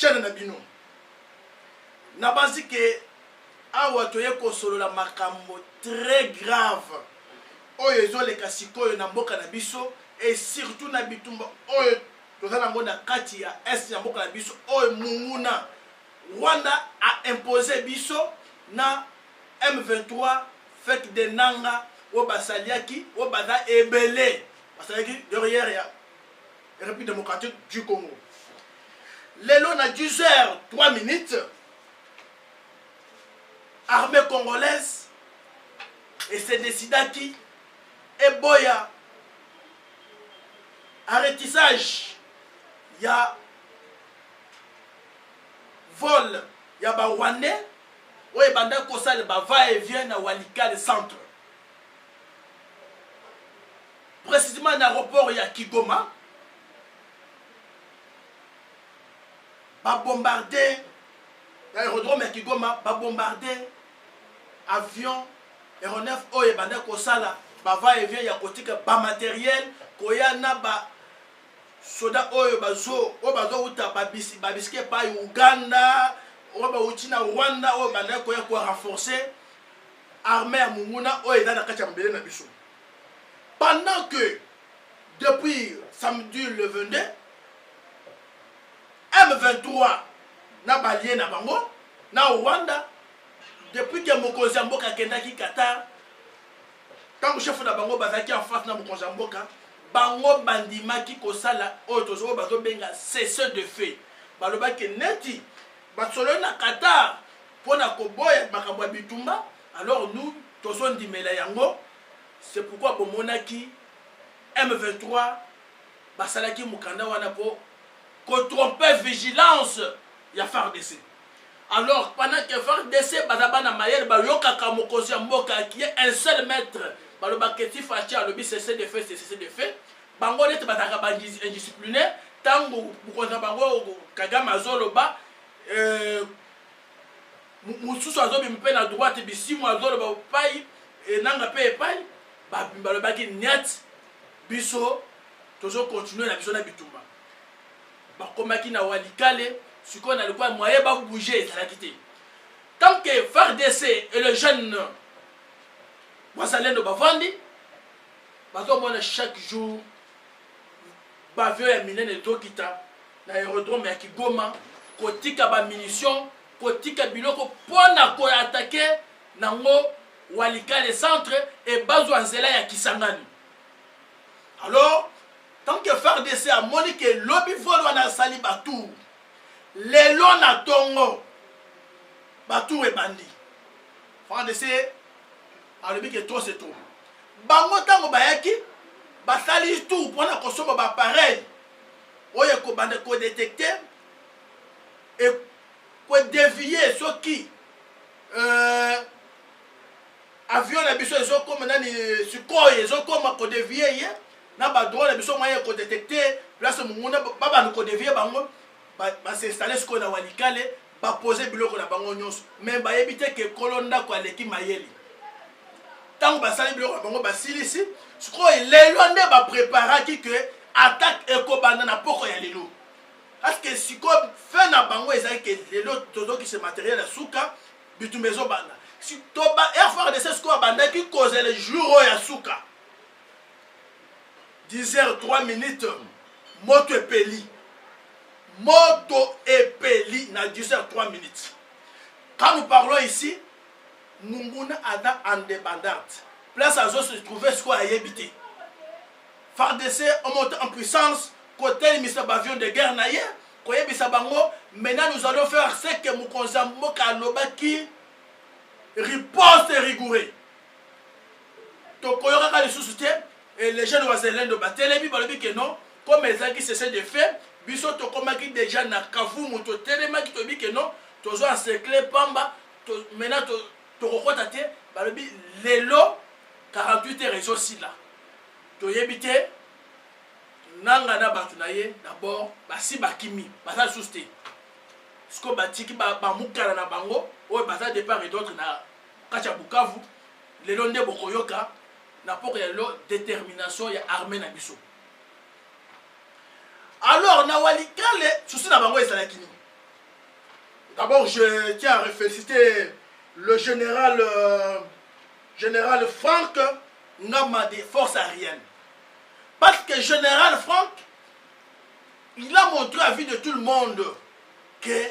chaîne na bino na basi ke awa toye kosolola makambo très grave oyo ezoleka sikoyo na mboka na biso et surtout na bitumba oyo toza nango na kati ya est ya mboka na biso oyo munguna Rwanda a imposé biso na M23 fait de nanga o basaliaki o baza ebele basaliaki derrière ya République démocratique du Congo. Lelo na 10h03 armée congolaise et se décida qui et boya arrêtissage ya vol ya ba Rwandais oye banda kosala ba va et vient na Walikale centre précisément na aéroport ya Kigoma ba bombarder l'aérodrome ya Kigoma ba bombarder avion aéronef oye banda kosala ba va et vient ya kotika ba matériel koya na ba soda oyo bazo uta babiske pa Uganda oyo ba utina Rwanda oyo banda koya ko renforcer armée ya munguna oyo eza na kati ya mbele na biso. Pendant que depuis samedi le 22 M23 na balie na bango na Rwanda depuis que mokonzi ya mboka akendaki Qatar tant que chef na bango bazaki en face na mokonzi ya mboka bango bandimaki kosala oyo tozo bazo benga cessez de feu balobaki neti basolo na Qatar pona koboya makambo ya bitumba alors nous tozo ndimela yango. C'est pourquoi bomonaki M23 basalaki mukanda wana po ko tromper vigilance ya FARDC. Alors pendant que FARDC bazabana mayel ba yokaka mokonzi ya mboka qui est un seul maître balobaketi fachi alobi cessez de fait bango net bataka ba indiscipliné tango mokonzi bango Kagame azoloba mususu azobi mpe na droite bisimu azoloba pai nanga pe pai balobaki net biso tozo continuer na biso na bitumba bakomaki na Walikale siko na lekwa moyen ba bouger ezalaki te tant que FARDC et le jeune Wazalendo bavandi bazomona chaque jour bavio ya minene tokita na aérodrome ya Kigoma kotika ba munitions kotika biloko pona ko attaquer nango Walikale centre et bazwa nzela ya Kisangani. Alors tant que FARDC a moni que lobby vol wana sali batu lelo na tongo batu e bandi FARDC a lobi que trop c'est trop bango tango bayaki basali tout pona kosomba ba pareil oye ko bande ko détecter et ko dévier ce qui avion na biso ezo comme nani sikoy ezo comme ko dévier ye na ba drone na biso moyen ko détecter place munguna baba ko dévier bango ba s'installer sikoy na Walikale ba poser biloko na bango nyonso mais ba éviter que kolonda ko aleki mayeli tango ba sali biloko na bango ba silisi sikoy lelo nde ba préparaki que attaque ekobanda na poko ya lelo parce que sikoy fait na bango ezali que lelo todo ki se matériel na suka bitumbezo banda si toba FARDC ce qu'on banda qui cause le jour ya suka 10h03 moto epeli na 10h03 quand nous parlons ici Munguna ada en débandante place à se trouver ce qu'on a habité FARDC ont monté en puissance côté ministère avion de guerre naïe koye bisabango maintenant nous allons faire ce que Mukonza Mboka lobaki riposte rigoureux. Tokoyoka les sous-soutiens et les jeunes Wazalendo batelemi balobi que non comme ezaki cessé de faire biso tokomaki déjà na kavumu to telema ki tobi que non tozo encercler pamba maintenant to kokota te balobi lelo 48 heures aussi là to yebite nanga na batu na ye d'abord basi bakimi basa susté sko batiki ba mukala na bango oyo baza de part et d'autre na kacha Bukavu lelo nde bokoyoka na poko ya lo détermination ya armée na biso. Alors na Walikale susi na bango ezalaki ni D'abord, je tiens à féliciter le général Franck Ngama des forces aériennes. Parce que général Franck, il a montré à vue de tout le monde que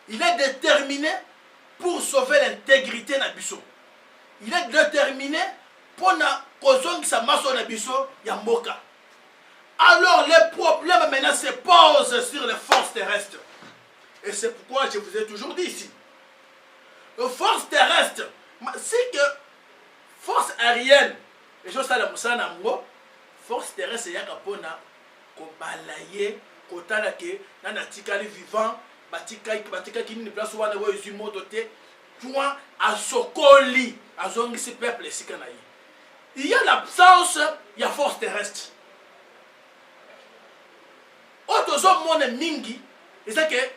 il est déterminé pour sauver l'intégrité de Bisso. Il est déterminé pour que sa masse de Bisso Yamboka. Alors les problèmes maintenant se posent sur les forces terrestres. Et c'est pourquoi je vous ai toujours dit ici. Les forces terrestres, c'est que force aérienne, et je sais que force terrestre, il y a ko balaye ko talake na natikali vivant batika qui ne place wana wo izimo doté point à sokoli azongisi peuple sikana yi. Il y a l'absence, il y a force terrestre. Otozo mone mingi c'est que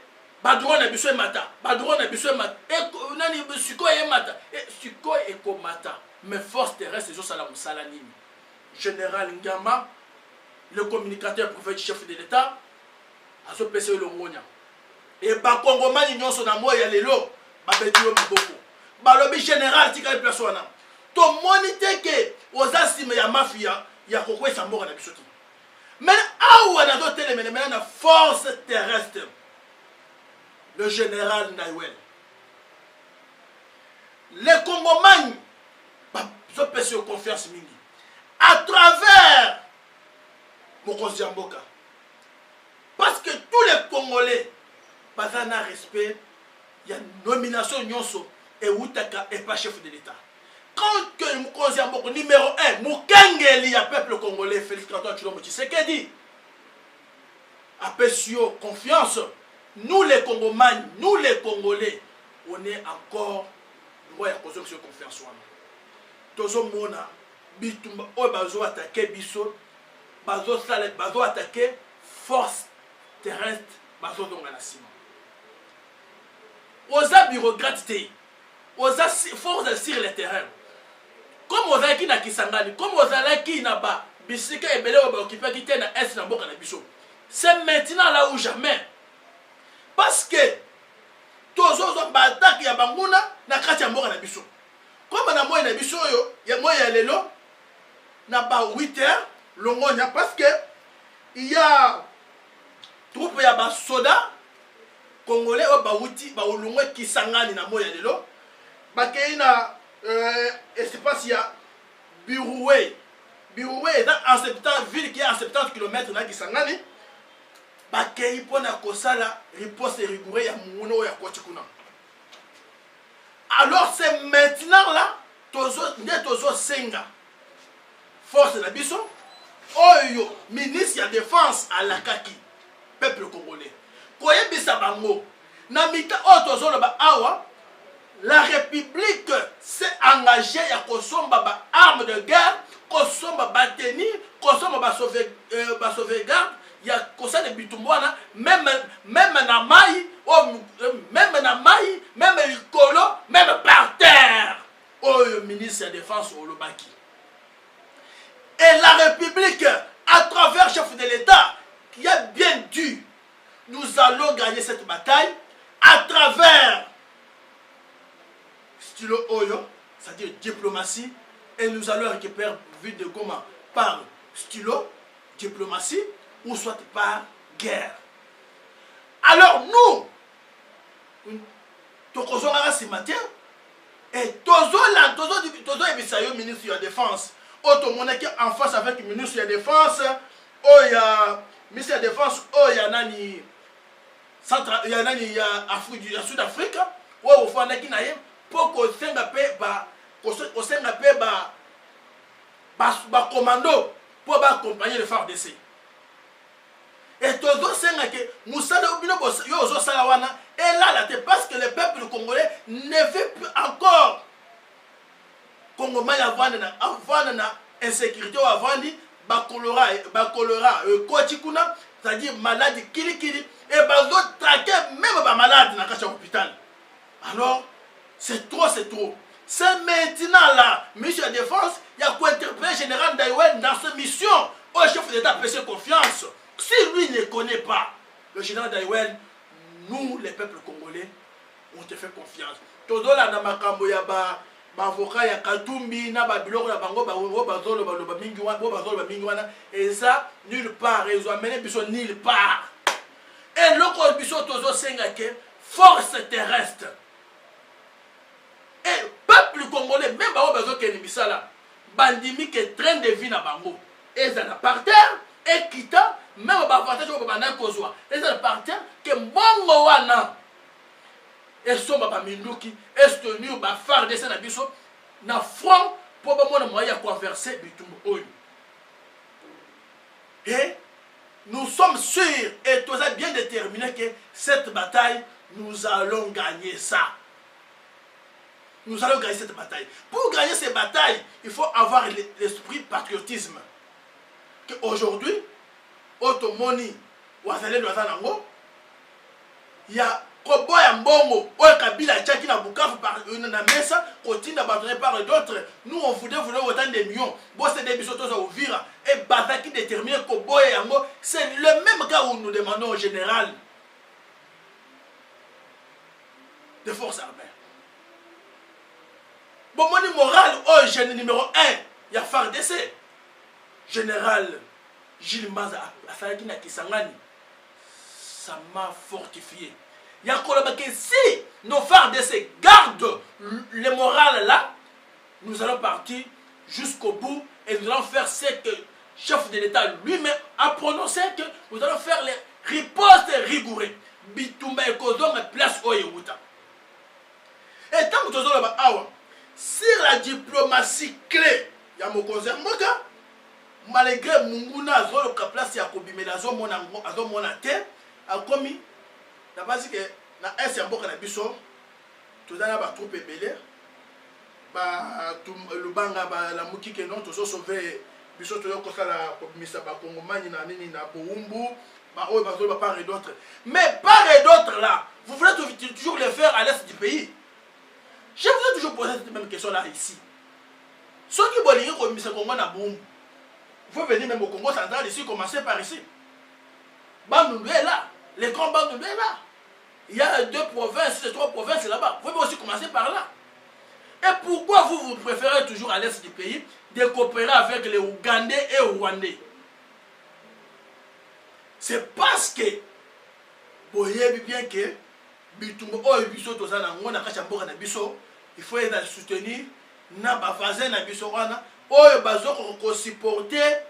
badron na biso mata badron na biso mata e nani siko e mata e siko e ko mata mais force terrestre zo sala musala nini. Général Ngama, le communicateur privé du chef de l'État, a ce PC le Monia. Et par Congomani, nous sommes en moyen de l'eau, le général, tu as une personne. Ton monité que aux assimes, il y a mafia, il y a quoi ça mort à la bichotte. Mais où on a d'autres éléments, la force terrestre, le général Naïwel. Les Congomani, ce PC confiance mingi. À travers Mokonzi Mboka. Parce que tous les Congolais, pas un respect, il y a une nomination Nyonso et Outaka et pas chef de l'État. Quand que Mokonzi Mboka numéro 1, Mukengeli, a peuple congolais, Félix Antoine Tshilombo Tshisekedi, a Pessio confiance, nous les Congomans, nous les Congolais, on est encore droit à cause de cette confiance. Tozo Mona, Bitumba, oh, bazo attaquer Bisso. Bazo attaquer force terrestre bazo dongana sima. Oza bureaucrate, oza force sur le terrain. Comme oza qui na Kisangani, comme oza qui na ba bisika ebele ba occupé qui na est na boka na biso. C'est maintenant là ou jamais. Parce que tozo ba attaque ya banguna na kati ya boka na biso. Comme na moya na biso yo, ya moya lelo na ba 8 heures longonya parce que il y a troupe ya ba soda congolais au bauti ba olongwe Kisangani na moya lelo ba keina espace ya Biroué est en 70 ville qui est à 70 km na Kisangani ba kei pona kosala riposte rigoureux ya muno ya kotikuna. Alors c'est maintenant là tozo senga force na biso oyo ministre de défense à la kaki peuple congolais koyebisa bango na mita oyo ba awa la république s'est engagée à kosomba ba armes de guerre kosomba ba tenue kosomba ba sauvegarde ya kosala bitumbwana même na mai même likolo même par terre oyo ministre de défense olobaki. Et la République, à travers le chef de l'État, qui a bien dit, nous allons gagner cette bataille à travers stylo Oyo, c'est-à-dire diplomatie, et nous allons récupérer vite de Goma par stylo, diplomatie, ou soit par guerre. Alors nous, Tokozo ce matin, et Tozo ministre de la Défense, en face avec le ministre de la Défense, il y a ministre de la Défense, il y a nani central, il y a nani Sud-Afrique, où il faut aller pour qu'on s'engage ba commando pour accompagner les FARDC. Et Tozo senga que Moussala Obino Yozo Salawana est là parce que le peuple congolais ne veut plus encore Congomais avoir na insécurité ou avoir dit bakolora kochikuna, c'est-à-dire maladie kili et bazo traquer même ba malade na kacha hôpital. Alors c'est trop. C'est maintenant là, ministre de la Défense, il y a quoi interpellé général Naïwel dans sa mission au chef d'État PC confiance. si lui ne connaît pas le général Daïwel, nous, les peuples congolais, on te fait confiance. Todola na makambo ya ba avocat ya Katumbi na ba biloko na bango ba bazolo ba mingi wana et ça nulle part ils ont amené biso nulle part. Et loko biso tozo senga ke force terrestre. Et peuple congolais même ba bazo ke misala bandimi ke train de vie na bango. Et ça par terre et kita même ba avantage ba bana kozwa. Et ça par terre ke mbongo wana et so ba minduki est tenu ba phare de na biso na front pour ba mona moya converser bitumbu oyo. Et nous sommes sûrs et tous bien déterminés que cette bataille nous allons gagner ça. Nous allons gagner cette bataille. Pour gagner cette bataille, il faut avoir l'esprit patriotisme. Que aujourd'hui, Otomoni Wazale Wazanango, il y a Koboya Mbongo, Kabila Tchaki na Bukavu par une messa, continue abandonné par d'autres. Nous on voulait autant de millions. Bon, c'est des bisotos à ouvrir. Et Bataki déterminé Koboya Yango, c'est le même cas où nous demandons au général des forces armées. Bon, mon moral, oh, général numéro 1, il y a FARDC. Général Gilles Maza, Afalaki na Kisangani, ça m'a fortifié. Il y a que si nos FARDC gardent le moral là, nous allons partir jusqu'au bout et nous allons faire ce que le chef de l'État lui-même a prononcé, que nous allons faire les ripostes rigoureuses. Bitumba et Kozong place Oyewuta. Et tant que nous avons si la diplomatie clé, il y a mon concert, malgré Munguna Azolo ka place ya kobimela zo mona terre a commis na basi que na est ya mboka na biso tozana ba troupe belé ba lubanga ba la mukike non tozo sauver biso toyo ko sala kobimisa ba kongomani na nini na boumbu ba o ba zo ba part et d'autres, mais part et d'autres là vous voulez toujours les faire à l'est du pays. Je vous ai toujours posé cette même question là ici. Ceux qui veulent dire kobimisa Congo na boumbu, il faut venir même au Congo central ici, commencer par ici. Bandundu est là. Les grands Bandundu est là. Il y a 2 provinces, 3 provinces là-bas. Vous pouvez aussi commencer par là. Et pourquoi vous préférez toujours à l'est du pays de coopérer avec les Ougandais et Rwandais? C'est parce que vous voyez bien que il faut les soutenir. Na ba voisin na biso wana oyo bazoko ko supporter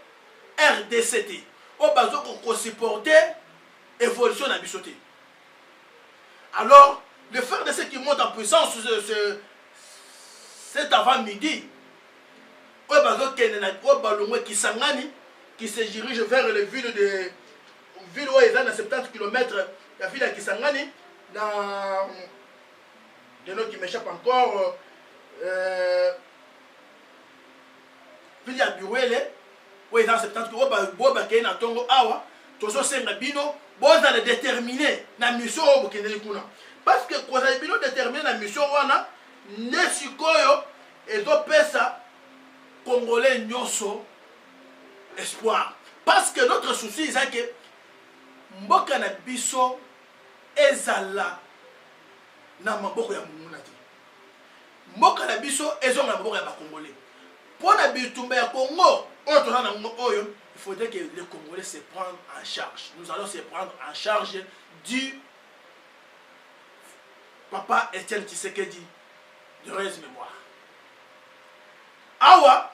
RDCT o bazoko ko supporter évolution na biso te. Alors le faire de ce qui monte en puissance cet avant-midi oyo bazoko kende na o balongwe Kisangani qui se dirige vers les villes de ville où ils ont 70 km la ville de Kisangani dans de nom qui m'échappe encore ville ya Biwele où ils ont 70 km boba kena tongo awa tozo senga bino boza le déterminer na mission o bokendeli kuna parce que koza bino déterminer na mission wana ne sikoyo ezo pesa congolais nyonso espoir parce que notre souci c'est que mboka na biso ezala na maboko ya munguna te mboka na biso ezonga na maboko ya bakongolais pona bitumba ya Congo oyo toza na ngo oyo il faudrait que les Congolais se prennent en charge. Nous allons se prendre en charge du papa Etienne Tshisekedi de heureuse mémoire. Awa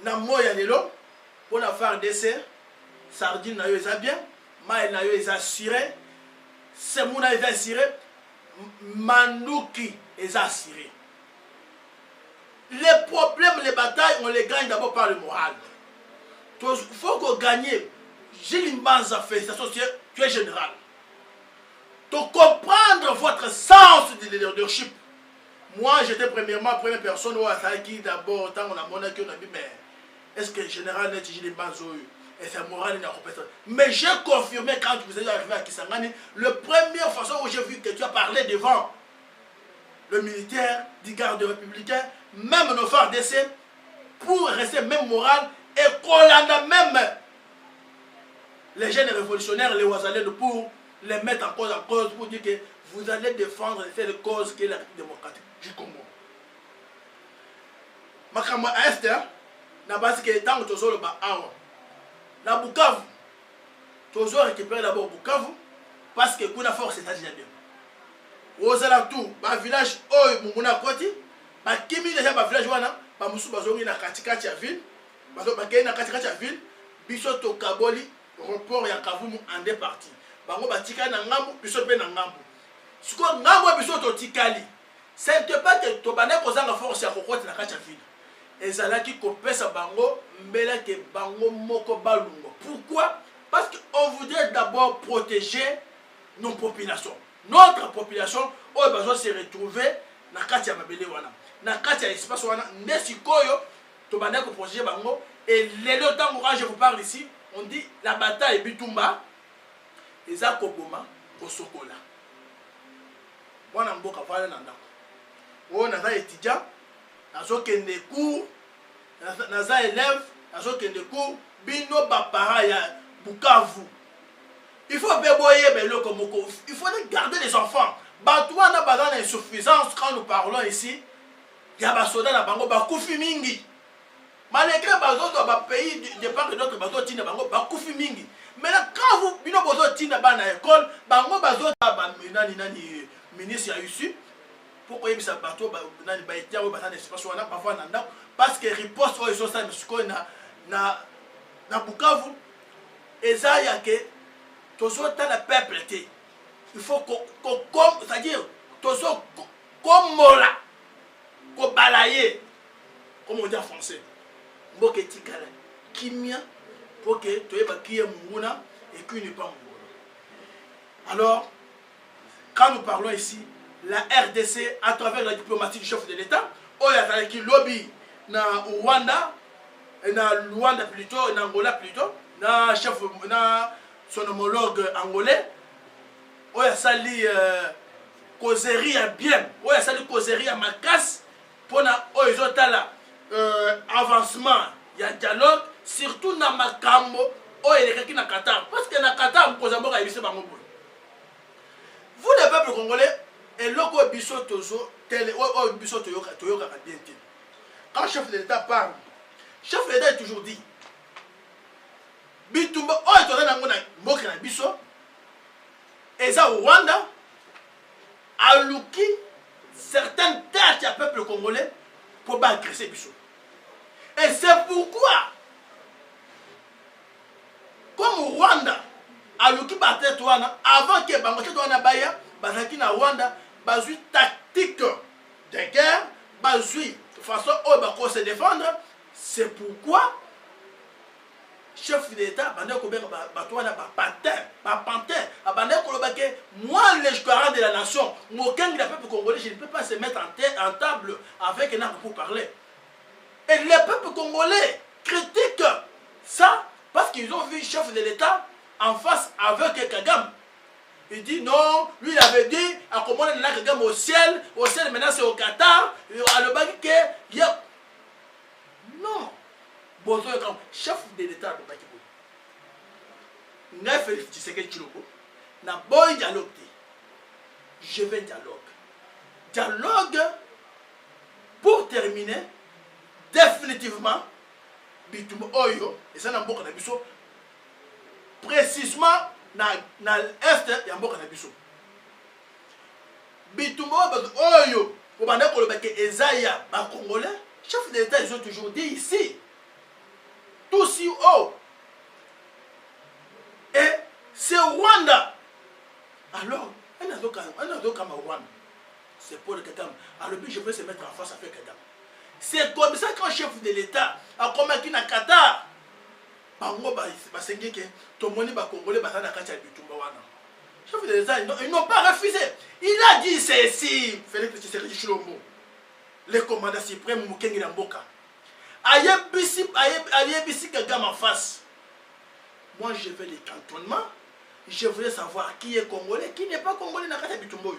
na moya lelo pona faire dessert sardine na yo eza bien maï na yo eza assuré semuna eza assuré manduki eza assuré. Les problèmes, les batailles, on les gagne d'abord par le moral. Il faut qu'on gagne. Gilles Mbanza, félicitations, tu es général. Donc comprendre votre sens de leadership. Moi, j'étais première personne où qui d'abord, tant qu'on a mon accueil, on a dit, mais est-ce que le général n'est Gilles Mbanza et sa morale n'est pas. Mais j'ai confirmé quand vous êtes arrivé à Kisangani, la première façon où j'ai vu que tu as parlé devant le militaire du garde républicain, même nos frères d'essai, pour rester même moral et qu'on a même les jeunes révolutionnaires, les Ouazalais, pour les mettre en cause, pour dire que vous allez défendre cette cause qui est la République démocratique du Congo. Makambo à Esther, na base que tant que tu as na Bukavu, tu as récupéré d'abord Bukavu parce que kuna force c'est déjà bien. Aux alentours, ba village oyo munguna koti, ba kimi déjà ba village wana, ba musu bazongi na katikati ya ville, bazo ba kei na katikati ya ville, biso to kaboli report ya Kavumu en deux parties. Bango batika na ngambu, biso pe na ngambu. Siko ngambu biso to tikali. C'est pas que to bana kozanga force ya kokoti na kati ya ville. Ezalaki kopesa bango mbela ke bango moko balungo. Pourquoi? Parce qu'on voudrait d'abord protéger nos populations. Notre population oyo bazo se retrouver na kati ya mabele wana. Na kati ya espace wana ndesikoyo to bana ko protéger bango et lelo tango quand je vous parle ici, on dit la bataille Bitumba eza koboma kosokola. Mwana mboka vala na ndako. O naza étudiant, nazo kende cours, naza élève, nazo kende cours, bino ba para ya Bukavu. Il faut béboyer belo comme il faut garder les enfants. Batouana na bazana insuffisance quand nous parlons ici. Ya ba soda na bango ba kufi mingi. Malgré bazoto ba pays de part que d'autres bazoto tina bango ba kufi mingi. Mais là quand vous bino bozo tina ba na école, bango bazoto ba nani ministre ya ici. Pourquoi il bisa bateau ba nani ba etia ba na espace wana ba fa na ndako parce que riposte oyo so sa msiko na Bukavu eza ya ke tozo ta la peuple té. Il faut comme c'est-à-dire tozo comme mola ko balayer comme on dit en français. Mboke tikala kimia pour que toyeba kiye munguna et qui n'est pas munguna. Alors quand nous parlons ici la RDC à travers la diplomatie du chef de l'État, oya qui lobby na Rwanda, na Luanda plutôt, na Angola plutôt, na chef na son homologue angolais, oya sali causerie bien, oya sali causerie à Makas pour na oizotala avancement, il y a dialogue surtout na makambo oya lekaki na Qatar parce que na Qatar mkozamboka yebise bango boy. Vous les peuples congolais et logo biso tozo tel o biso toyoka bien tin. Quand chef de l'État parle, chef de l'État est toujours dit Bitumba o to na ngona mboka na biso eza Rwanda aluki certaines tâches du peuple congolais pour pas agresser biso. Et c'est pourquoi comme Rwanda aluki batete wana avant que bango tete wana baya bazaki na Rwanda bazui tactique de guerre, bazui de façon où se défendre. C'est pourquoi chef d'État bande ko benga batwana ba pantin bande ko lobake moi le garant de la nation aucun de peuple congolais je ne peux pas se mettre en table avec un pour parler. Et les peuples congolais critiquent ça parce qu'ils ont vu le chef de l'État en face avec Kagame. Il dit non, lui il avait dit à comment on a Kagame au ciel maintenant c'est au Qatar, à le bac que il y a non. Bon, chef de l'État de Bakibo. N'a fait Tshisekedi Tshilombo, n'a bon dialogue. Je veux dialogue. Dialogue pour terminer définitivement Bitumba Oyo et ça n'a pas de biso précisément na est ya mboka na biso. Bitumba Oyo pour bande ko lobake ezaya ba congolais, chef de l'État ils ont toujours dit ici. Tout si haut. Et c'est Rwanda. Alors, un autre comme Rwanda. C'est pour le Kagame. Alors, je vais se mettre en face avec Kagame. C'est comme ça qu'un chef de l'État a combattu na Qatar. Bango basengi ke tomoni ba Congolais bazana kati ya bitumba wana. Chef de l'État ils n'ont pas refusé. Il a dit c'est ici Félix Tshisekedi Tshilombo. Le commandant suprême Mukengi na Mboka. Ayebisi Kagame en face. Moi je veux les cantonnements. Je voulais savoir qui est congolais, qui n'est pas congolais na kati ya bitumba.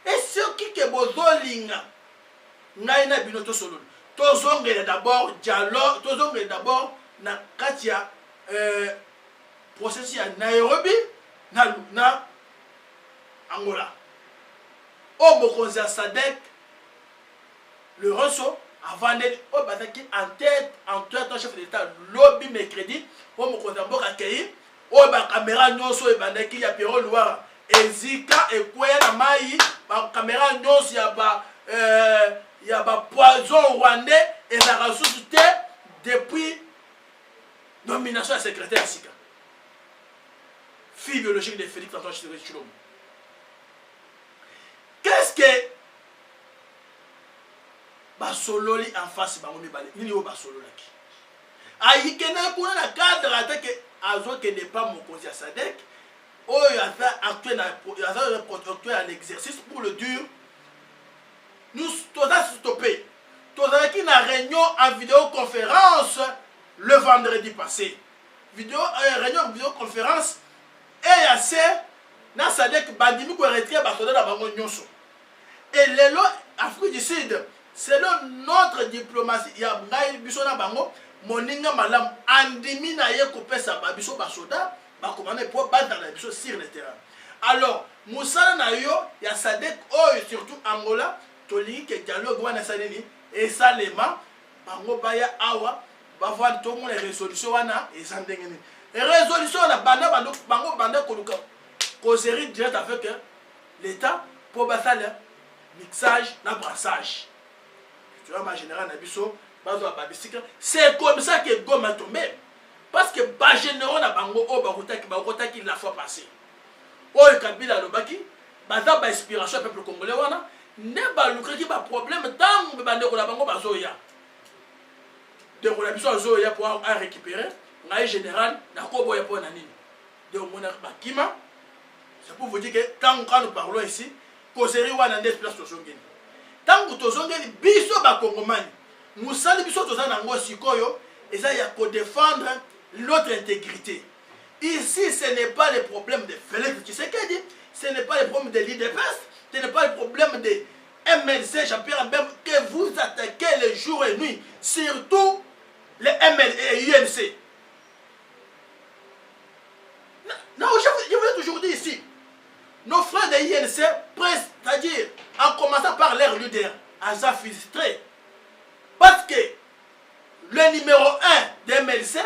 Et ceux qui ke bozolinga ngaina binoto solo. Tozongela d'abord dialogue, tozongela d'abord na kati ya processus à Nairobi na Angola. Au Mokonzi Sadek, le Rosso, avant d'être en tête, chef d'État, lobby mercredi, au Mokonzi Mboka Kei, au caméra nyonso et bandaki ya Pierrot Loire, et Zika et Kwea na Maï, caméra nyonso ya ba poison rwandais et la ressuscité depuis nomination à secrétaire Sika. Fille biologique de Félix Antoine Tshisekedi. Qu'est-ce que Basololi en face bango mibale nini o basololaki ayikena kuna na cadre attaque azo que n'est pas Mokonzi ya Sadek oyo aza actuel en exercice pour le dur nous tous stoppé tozalaki na réunion en vidéoconférence le vendredi passé réunion en vidéoconférence et assez na Sadek bandimi ko retrait basoda na bango nyonso et lelo Afrique du Sud selon notre diplomatie ya ngai biso na bango moninga malam andimi na ye kopesa ba biso basoda ba komanda pour battre la biso sur le terrain. Alors musala na yo ya Sadek oyo surtout Angola toliki ke dialogue wana salini et salema bango baya awa ba voir tout les résolutions wana et sandengeni et résolution na bango banda koluka causerie direct avec l'état pour basala mixage na brassage. Tu vois ma général Nabiso c'est comme ça que Goma tombé parce que ba général na bango o bakotaki la fois passée oyo Kabila lobaki baza ba inspiration peuple congolais wana ne ba lukraki ba problème tant bande ko la bango bazoya de ko la biso azoya pour à récupérer ngai général na ko boya pour nani de mona bakima c'est pour vous dire que quand nous parlons ici causerie wana ndes place tozongeni tangu tozongeli biso ba kongomani musali biso tozana ngo sikoyo eza ya ko défendre notre intégrité. Ici ce n'est pas le problème de Félix Tshisekedi, ce n'est pas le problème de l'IDPS, ce n'est pas le problème de MLC Jean-Pierre Mbembe que vous attaquez les jours et nuits, surtout les ML et UNC. Non, je vous ai toujours dit ici, nos frères de l'INC, c'est-à-dire en commençant par leur leader, Asa frustré. Parce que le numéro 1 des MLC,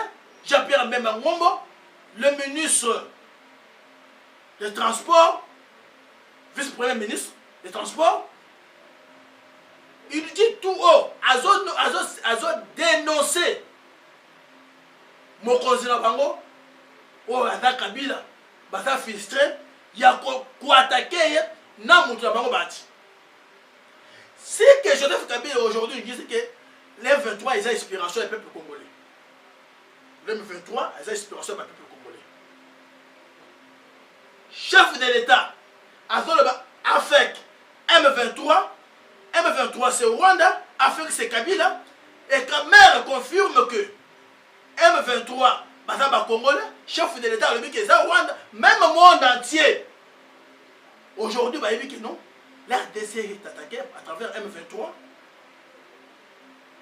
Jean-Pierre Mbemba Ngombo, le ministre des Transports, vice-premier ministre des Transports, il dit tout haut, Azo dénoncé Mokonzi na bango, oh Ada Kabila, Baza frustré, ya ko attaquer na mutu na bango bati. Si que Joseph Kabila aujourd'hui dit que les 23 ils ont inspiration du peuple congolais. Les 23 ils ont inspiration du peuple congolais. Chef de l'État, avec M23 c'est Rwanda, avec c'est Kabila, et quand même confirme que M23 Bazaba Congolais, chef de l'État, le dit que c'est Rwanda, même le monde entier. Aujourd'hui, il dit que non, l'RDC est attaqué à travers M23.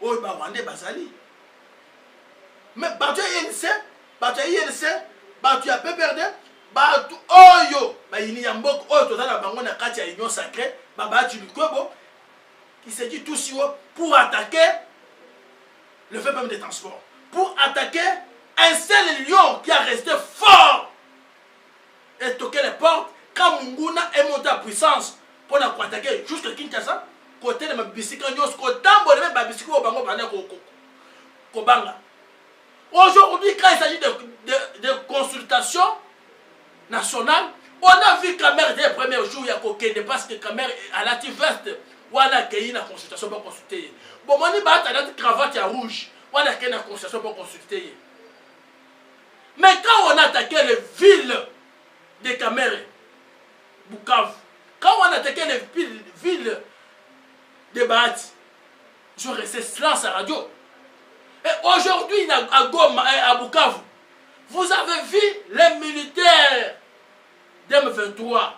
Oh, Rwanda Bazali. Mais Batu INC, Batu a PPRD, Batu Oyo, Bayini Yambok, Oyo, Tozana Bango na Katia Union Sacrée, Babatu Lukobo, qui s'est dit tout si haut pour attaquer le fait des transports, pour attaquer un seul lion qui a resté fort et toquer les portes quand Munguna est monté à puissance pour attaquer jusqu'à Kinshasa, côté de ma bicyclette, côté de ma bicyclette au Bango Kobanga. Aujourd'hui, quand il s'agit de consultation nationale, on a vu Kamer dès les premiers jours, il y a Kokende parce que Kamer a la veste, ou a accueilli la consultation pour consulter. Bon, on y a une cravate rouge, on a accueilli la consultation pour consulter. Mais quand on a attaqué les villes de Kamer, Bukavu, quand on a attaqué les villes de Bahati, je restais silence à la radio. Et aujourd'hui, à Goma et à Bukavu, vous avez vu les militaires d'M23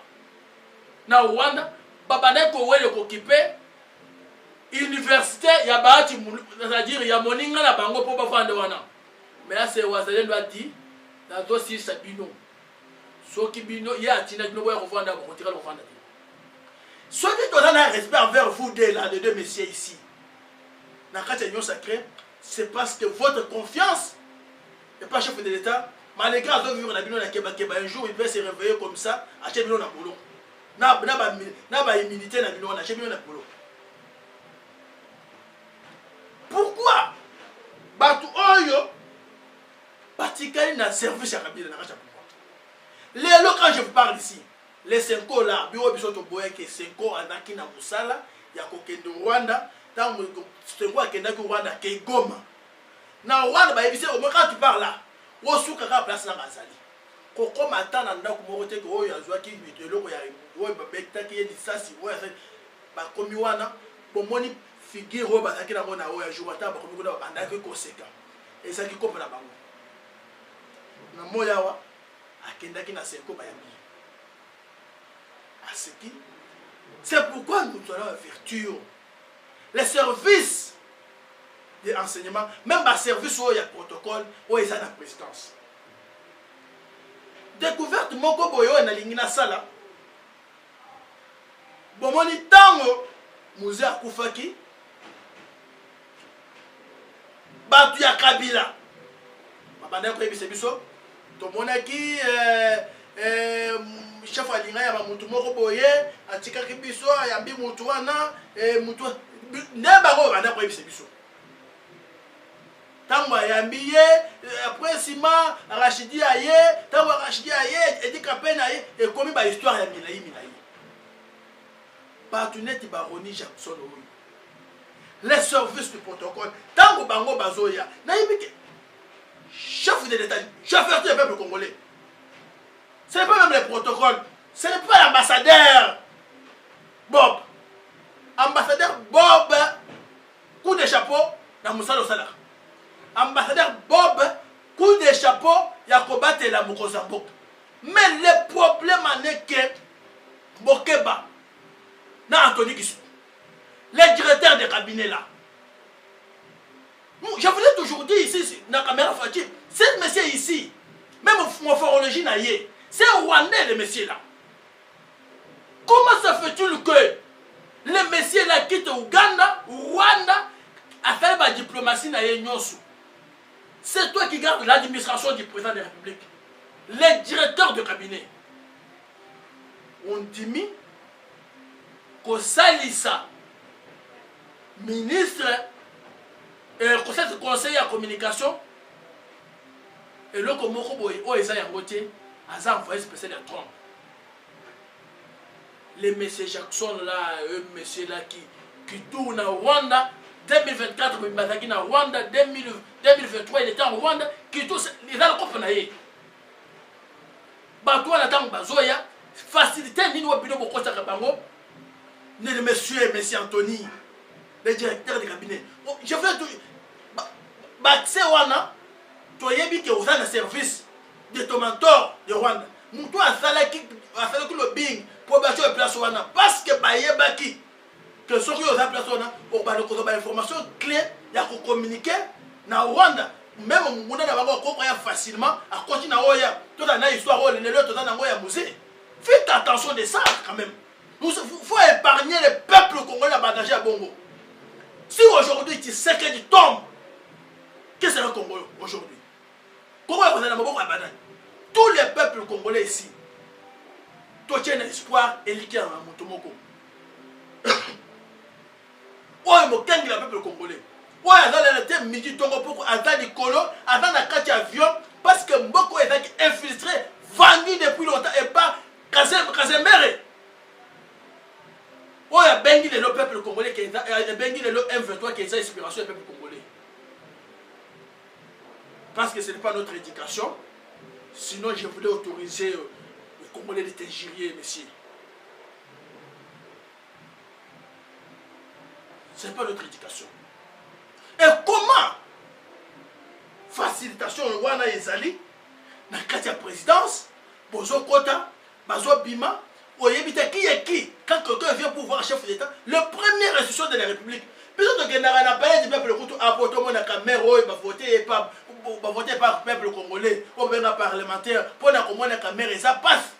na Rwanda, Babaneko Wele occupé université ya Bahati, c'est-à-dire ya moninga na bango pour bafande wana. Mais là c'est Wazalendo a dit nazo silisa bino soki bino ye atina bino boya kovanda bokotira kovanda te soki toza na respect envers vous deux là les deux messieurs ici na kati ya union sacrée c'est parce que votre confiance n'est pas chef de l'État malgré azo vivre na bino na keba un jour il peut se réveiller comme ça acheter bino na boulot na ba immunité na bino na acheter bino na boulot. Pourquoi batu oyo batikali na service ya Kabila na kacha pourquoi lelo quand je vous parle ici les 5 ans là bio biso to boye ke 5 ans anaki na musala ya kokende Rwanda tango 5 ans akenda ki Rwanda ke Goma na Rwanda ba ebise au moins quand tu parles là wo suka ka place na bazali koko matana ndako moko te ko oyo azwa ki bitelo ko ya wo ba bekta ki yedi sasi wo ya ba komi wana bomoni figure oyo bazalaki nango na oyo ya jour ata bakomi kuna bandaki koseka ezalaki kopo na bango na moi awa akendaki na seko bayambi aseki. C'est pourquoi nous allons vertu les services de enseignement même ba service oyo ya protocole oyo eza na présidence découverte moko boyo nalingi na sala bomoni ntango musée akufaki batu ya Kabila babanda koyebisa biso tomonaki chef alinga ya bamutu moko boye atikaki biso ayambi mutu wana mutu nde bango babanda koyebisa biso tango ayambi ye après sima Rachidi aye tango Rachidi aye edika pe na ye ekomi ba histoire ya milayi batu neti baroni Jackson oyo les services du protocole tango bango bazoya naibike chef de l'État chauffeur du peuple congolais ce n'est pas même le protocole ce n'est pas l'ambassadeur Bob coup de chapeau na musalo sala ambassadeur Bob coup de chapeau ya kobatela Mozambique mais le problème est que Bokeba na Anthony Gisu les directeurs de cabinet là. Je vous ai toujours dit ici, dans la caméra Fatih, ce monsieur ici, même morphologie naïe, c'est un Rwandais le monsieur là. Comment ça fait-il que le monsieur là quitte Ouganda, Rwanda, a fait la diplomatie naïe nyosu? C'est toi qui gardes l'administration du président de la République. Les directeurs de cabinet. On dit que Salissa ministre et conseiller à communication et le Komoko Boy o eza yango te aza envoyé spécial de Trump. Les messieurs Jackson là, monsieur là qui tourne à Rwanda 2024 mais na Rwanda 2023 il était en Rwanda qui tourne les a le copain bato na tango bazoya facilité nini wa bino bokota ka bango ne le monsieur Anthony le directeur de cabinet. Je veux tout. C'est wana. Tu as dit que vous avez un service de ton mentor de Rwanda. Moutou a salaki le bing pour bâtir la place wana. Parce que baye baki que ceux qui ont la place wana pour bâtir des informations clés, il y a communiquer na Rwanda. Même on a pas facilement à continuer à oya. Tout dans histoire les autres tout dans oya musée. Faites attention de ça quand même. Il faut épargner le peuple congolais à bagager à Bongo. Si aujourd'hui tu sais que tu tombes, qu'est-ce que c'est le Congo aujourd'hui? Comment vous avez beaucoup à bananer? Tous les peuples congolais ici, toi tu as un espoir et liquide à Montomoko. Oh, il m'a le peuple congolais. Ouais, dans le thème midi, Tongo Poko, Azan Nicolo, Azan Nakati avion, parce que Mboko est infiltré, vendu depuis longtemps et pas Kazemere. Oh, il y a Bengi le peuple congolais, il y a Bengi le M23 qui est l'inspiration du peuple congolais. Parce que ce n'est pas notre éducation. Sinon, je voulais autoriser les Congolais de t'injurier, messieurs. Ce n'est pas notre éducation. Et comment facilitation wana ezali na kati ya présidence bozo kota bazo bima oyebita qui est qui quand quelqu'un vient pour voir un chef d'État le premier institution de la République Biso to gendaka na palais du peuple kutu apoto mona caméra oyo ba voter par peuple congolais au benga parlementaire pona komona caméra ça passe.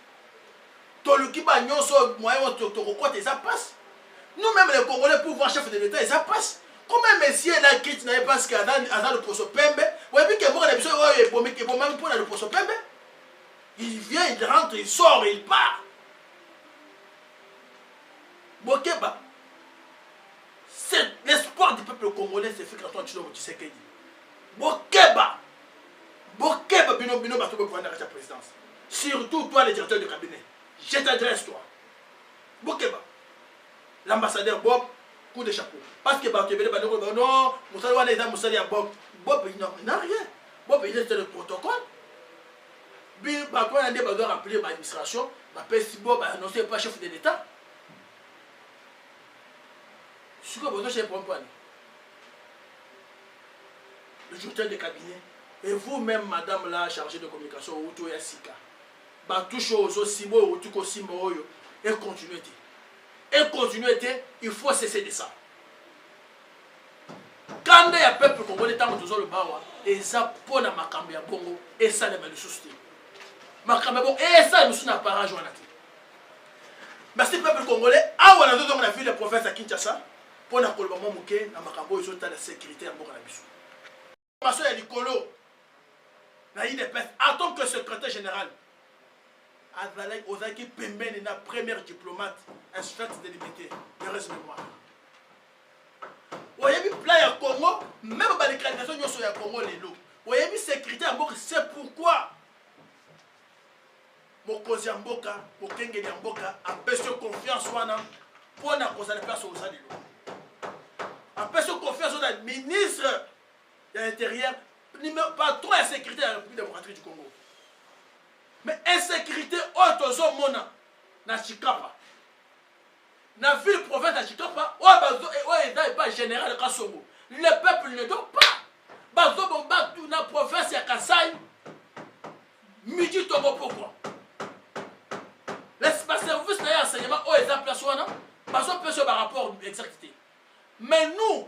Toluki ba nyonso moyen to kokota ça passe. Nous même les Congolais pour voir chef de l'État ça passe. Comment un monsieur là quitte n'avait pas ce qu'il a dans le poste pembe. Ouais puis que moi les biso oyo pour même pour le poste pembe. Il vient, il rentre, il sort, il part. Bokeba. C'est l'espoir du peuple congolais, c'est fait que toi tu sais qu'il dit. Bokeba. Bokeba bino bato pour prendre la présidence. Surtout toi le directeur du cabinet. Je t'adresse toi. Bokeba. L'ambassadeur Bob, coup de chapeau. Parce que bato bele badoko non, musali wana eza musali ya Bob. Bob il n'a rien. Bob il est le protocole. Bato wana nde bazo rappeler ba administration, ba pesi Bob annoncé pas chef de l'État. Ce que vous avez pour le directeur de cabinet et vous-même, madame la chargée de communication, Outo Yassika, touche aux Simo, Outuko Simo, et continuité. Et continuité, il faut cesser de ça. Quand il y a un peuple congolais, tant que le bawa, et ça, pour la Makambi à Bongo, et ça, les mal soucis. Makambi à Bongo, et ça, nous sommes à Parage. Merci, peuple congolais. Ah, on a vu le prophète à Kinshasa. Pour la Colombo Mouké, la Makambo, ils ont la sécurité à Bourg-la-Bissou. Parce qu'il y a Nicolo, il est en tant que secrétaire général, Azalek Ozaki Pemben, la première diplomate, inspectrice de liberté, de reste mémoire. Vous avez vu plein de Congo, même dans les créations de Congo, les lots. Vous avez vu sécurité à Bourg, c'est pourquoi Mokozi Mboka, Mokenge Mboka, a besoin de confiance pour la cause de la place aux alliés. Après ce confiance au ministre de l'Intérieur, pas trop de sécurité de la République démocratique du Congo. Mais insécurité, autre mona, na Chikapa. Na ville province de Chikapa, il n'est pas général de Kassongo. Le peuple ne dort pas. Bazo bomba tout na province de Kassai. Midi tomo pourquoi? L'espace service n'a enseignement, il est en place. Bazo peut sur rapport d'exactitude. Mais nous,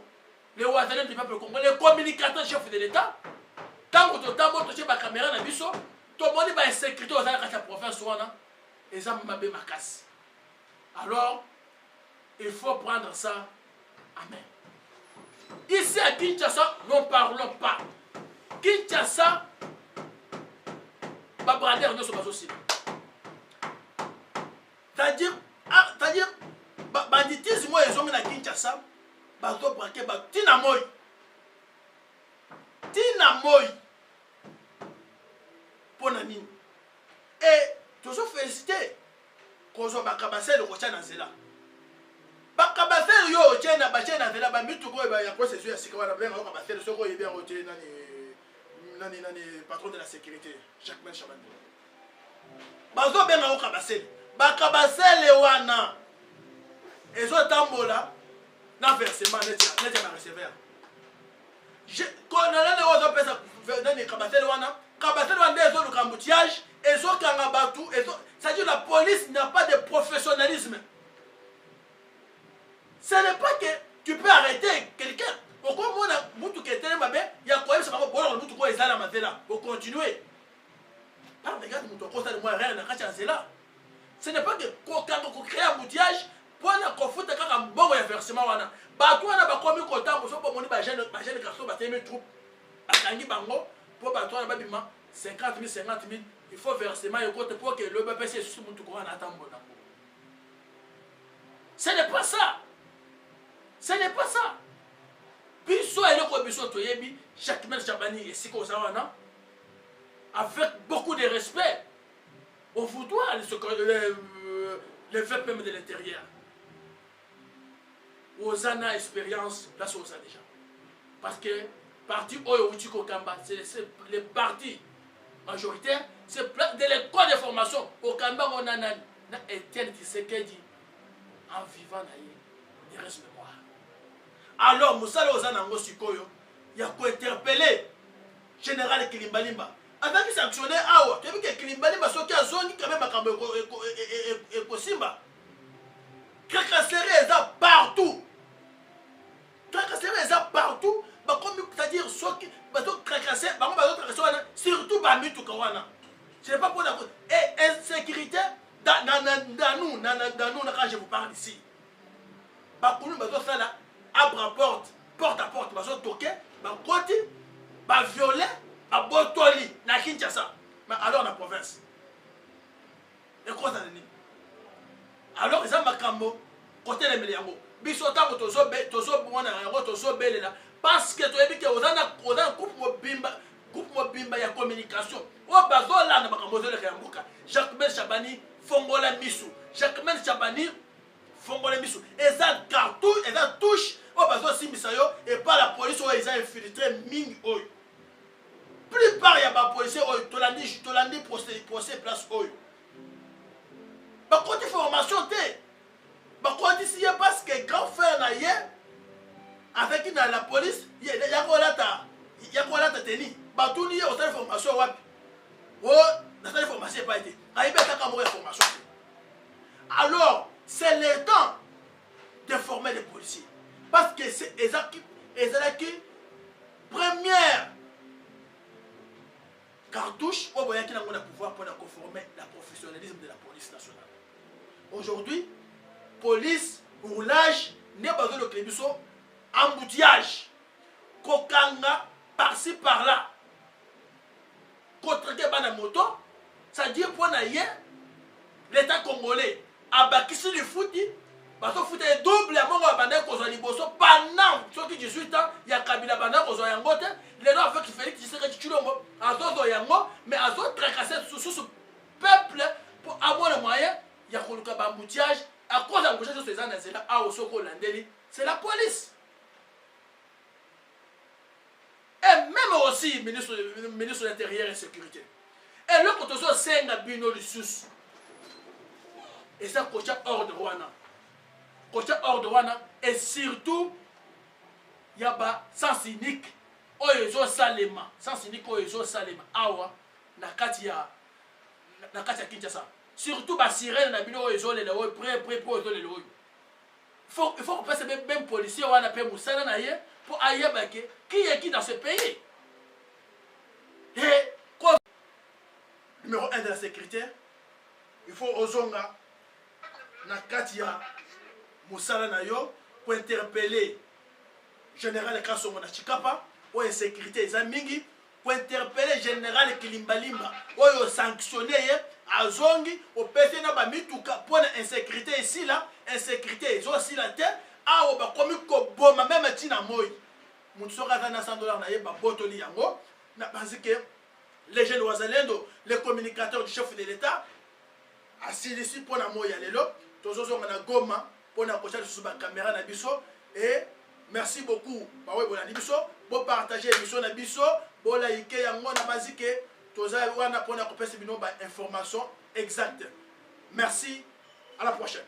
les Ouazanais du peuple congolais, les communicateurs chefs de l'État, tant que tu as la caméra dans le biso, tout le monde va sécurité aux Ouazanais de la province, et ça m'a bien ma casse. Alors, il faut prendre ça. Amen. Ici à Kinshasa, nous ne parlons pas. Kinshasa, Babrader, nous sommes aussi. C'est-à-dire, banditisme, moi, ils ont mis à Kinshasa. Bazo braqué ba tina moy pona nini et toujours félicité kozo bakabasel ko tshana nzela bakabasel yo tshena ba tshena nzela ba mitu ko ba ya processus ya sika wana benga ko bakabasel soko yebia ko tshena nani patron de la sécurité Jacques Chabande bazo benga ko bakabasel wana ezo tambola na versement net ma recevoir je connais les autres personnes dans kabatel wana ezo le camboutiage ezo kanga batu ezo ça dit la police n'a pas de professionnalisme. Ce n'est pas que tu peux arrêter quelqu'un au comme on a mutu que tellement mabe ya quoi ça va bon mutu ko ezala mazela pour continuer par regarde mutu ko ça de moi rien na kacha zela. Ce n'est pas que quand on crée un embouteillage pour na kofuta kaka mbongo ya versement wana bato wana bakomi kotambo so pomoni ba jeune garçon ba teme troupe akangi bango pour bato wana babima 50 000 il faut versement et côté pour que le BPC sous mutu ko wana atambo na. Ce n'est pas ça. Ce n'est pas ça. Biso eloko biso toyebi Jacques Chabani et siko zawana avec beaucoup de respect au vouloir le VPM de l'intérieur. Aux années expérience, là c'est ça déjà. Parce que parti Oyo Kamba, c'est les partis majoritaires, c'est de l'école de formation. Au Kamba, on a Etienne Tshisekedi en vivant il reste mémoire. Alors, Moussa Ozanango Sikoyo, il y a quoi interpeller général Kilimbalimba. Avant qu'il sanctionne, tu as vu que Kilimbalimba soit qui a zone quand même à Kambo et Kosimba. Krakassere est là partout. Kawana. Ce n'est pas pour la... Et insécurité, dans nous, quand je vous parle ici, bakulu bazo sala abra porte à porte bazo toquer bakoti ba violer ba botoli na Kinshasa mais alors na province et quoi ça nini alors ils ont makambo côté les miliango biso tango tozo bona yango tozo belela parce que toyebi ke ozana coupe mobimba ya communication o bazo la na makambo zo le kambuka Jacques Chabani fongola misu Jacques Chabani fongole misu eza cartouche eza touche o bazo simbisa yo et par la police o eza infiltré mingi oyo plupart ya ba policier oyo tolandi procès place oyo ba côté formation te ba côté si parce que grand frère na ye avec la police ya ko lata teni ba tuni yo sa formation wapi o na sa formation pas été aibeta ka mo formation alors c'est le temps de former les policiers. Parce que c'est la première cartouche pour pouvoir former le professionnalisme de la police nationale. Aujourd'hui, police, roulage, n'est pas le clébisso, embouteillage, kokanga, par-ci, par-là. Contre la moto, ça dit pour l'État congolais. Abakisi le fouti parce que foot est double à mon bandé kozwa liboso pendant ceux qui 18 ans ya Kabila banda kozwa yango te les gens avec Félix Tshisekedi Tshilombo azozo yango mais azo tracasser sous peuple pour avoir le moyen ya koluka bamboutiage à cause d'embouchage ces gens c'est là à Osoko Landeli c'est la police et même aussi ministre de l'Intérieur et sécurité et le kotoso senga bino lisusu et ça coach hors de Rwanda et surtout il y a pas sens unique oyezo salema awa na kati ya Kinshasa surtout ba sirène na bino oyezo le près oyezo le il faut qu'on passe même policier wana pe musala na ye pour ayeba ke qui est qui dans ce pays et numéro 1 de la sécurité il faut ozonga na kati ya musala na yo pour interpeller général Kasongo na Chikapa ou insécurité eza mingi pour interpeller général Kilimbalimba oyo sanctionner ye azongi opesi na ba mituka pour na insécurité ici là insécurité ezo si la terre a ba komi ko boma même tina moyi mutu soka na $100 na ye ba botoli yango na parce que les jeunes wazalendo les communicateurs du chef de l'État asilisi pour na moya lelo tozozo na Goma pour na kocha sur ba caméra na biso et merci beaucoup ba we bolandi biso bo partager émission na biso bo like yango na bazike toza wana pour na kopesa bino ba information exacte merci à la prochaine.